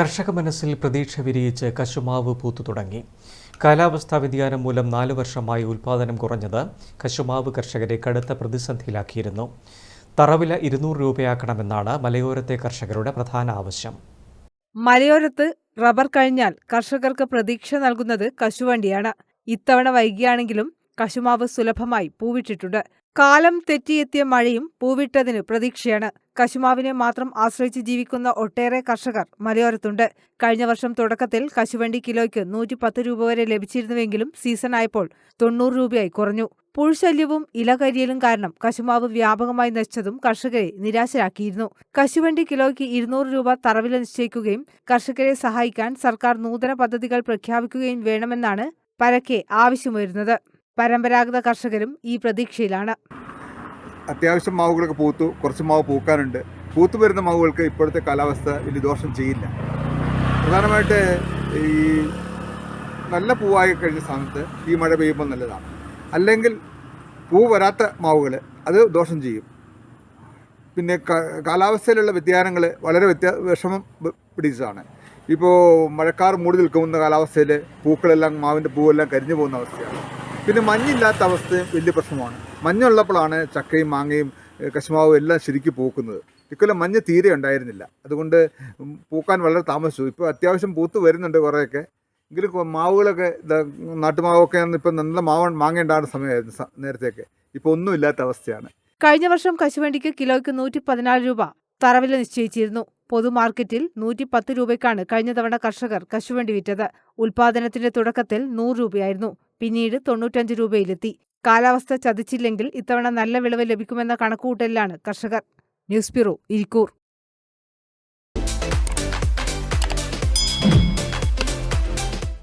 കർഷക മനസ്സിൽ പ്രതീക്ഷ വിരിയിച്ച് കശുമാവ് പൂത്തു തുടങ്ങി. കാലാവസ്ഥാ വ്യതിയാനം മൂലം 4 വർഷമായി ഉൽപ്പാദനം കുറഞ്ഞത് കശുമാവ് കർഷകരെ കടുത്ത പ്രതിസന്ധിയിലാക്കിയിരുന്നു. തറവില 200 രൂപയാക്കണമെന്നാണ് മലയോരത്തെ കർഷകരുടെ പ്രധാന ആവശ്യം. മലയോരത്ത് റബ്ബർ കഴിഞ്ഞാൽ കർഷകർക്ക് പ്രതീക്ഷ നൽകുന്നത് കശുവണ്ടിയാണ്. ഇത്തവണ വൈകിയാണെങ്കിലും കശുമാവ് സുലഭമായി പൂവിട്ടിട്ടുണ്ട്. കാലം തെറ്റിയെത്തിയ മഴയും പൂവിട്ടതിന് പ്രതീക്ഷയാണ്. കശുമാവിനെ മാത്രം ആശ്രയിച്ച് ജീവിക്കുന്ന ഒട്ടേറെ കർഷകർ മലയോരത്തുണ്ട്. കഴിഞ്ഞ വർഷം തുടക്കത്തിൽ കശുവണ്ടി കിലോയ്ക്ക് 110 രൂപ വരെ ലഭിച്ചിരുന്നുവെങ്കിലും സീസണായപ്പോൾ 90 രൂപയായി കുറഞ്ഞു. പുഴുശല്യവും ഇലകരിയലും കാരണം കശുമാവ് വ്യാപകമായി നശിച്ചതും കർഷകരെ നിരാശരാക്കിയിരുന്നു. കശുവണ്ടി കിലോയ്ക്ക് 200 രൂപ തറവില നിശ്ചയിക്കുകയും കർഷകരെ സഹായിക്കാൻ സർക്കാർ നൂതന പദ്ധതികൾ പ്രഖ്യാപിക്കുകയും വേണമെന്നാണ് പരക്കെ ആവശ്യമുയരുന്നത്. പരമ്പരാഗത കർഷകരും ഈ പ്രതീക്ഷയിലാണ്. അത്യാവശ്യം മാവുകളൊക്കെ പൂത്തു, കുറച്ച് മാവ് പൂക്കാനുണ്ട്. പൂത്തു വരുന്ന മാവുകൾക്ക് ഇപ്പോഴത്തെ കാലാവസ്ഥ വലിയ ദോഷം ചെയ്യില്ല. പ്രധാനമായിട്ട് ഈ നല്ല പൂവായി കഴിഞ്ഞ സമയത്ത് ഈ മഴ പെയ്യുമ്പോൾ നല്ലതാണ്. അല്ലെങ്കിൽ പൂ വരാത്ത മാവുകൾ അത് ദോഷം ചെയ്യും. പിന്നെ കാലാവസ്ഥയിലുള്ള വ്യതിയാനങ്ങൾ വളരെ വിഷമം പിടിച്ചതാണ്. ഇപ്പോൾ മഴക്കാർ മൂടി നിൽക്കുന്ന കാലാവസ്ഥയിൽ പൂക്കളെല്ലാം മാവിൻ്റെ പൂവെല്ലാം കരിഞ്ഞു പോകുന്ന അവസ്ഥയാണ്. പിന്നെ മഞ്ഞില്ലാത്ത അവസ്ഥയും വലിയ പ്രശ്നമാണ്. മഞ്ഞുള്ളപ്പോഴാണ് ചക്കയും മാങ്ങയും കശുമാവും എല്ലാം ശരിക്കും പൂക്കുന്നത്. ഇക്കൊല്ലം മഞ്ഞ് തീരെ ഉണ്ടായിരുന്നില്ല. അതുകൊണ്ട് പൂക്കാൻ വളരെ താമസിച്ചു. ഇപ്പോൾ അത്യാവശ്യം പൂത്ത് വരുന്നുണ്ട് കുറേയൊക്കെ. എങ്കിലും മാവുകളൊക്കെ നാട്ടുമാവൊക്കെ ഇപ്പം നല്ല മാങ്ങേണ്ടാകുന്ന സമയമായിരുന്നു നേരത്തെയൊക്കെ. ഇപ്പോൾ ഒന്നുമില്ലാത്ത അവസ്ഥയാണ്. കഴിഞ്ഞ വർഷം കശുവണ്ടിക്ക് കിലോയ്ക്ക് 114 രൂപ തറവില നിശ്ചയിച്ചിരുന്നു. പൊതുമാർക്കറ്റിൽ 110 രൂപയ്ക്കാണ് കഴിഞ്ഞ തവണ കർഷകർ കശുവണ്ടി വിറ്റത്. ഉൽപാദനത്തിന്റെ തുടക്കത്തിൽ 100 രൂപയായിരുന്നു. പിന്നീട് 95 രൂപയിലെത്തി. കാലാവസ്ഥ ചതിച്ചില്ലെങ്കിൽ ഇത്തവണ നല്ല വിളവ് ലഭിക്കുമെന്ന കണക്കുകൂട്ടലിലാണ് കർഷകർ. News bureau, Irikkur.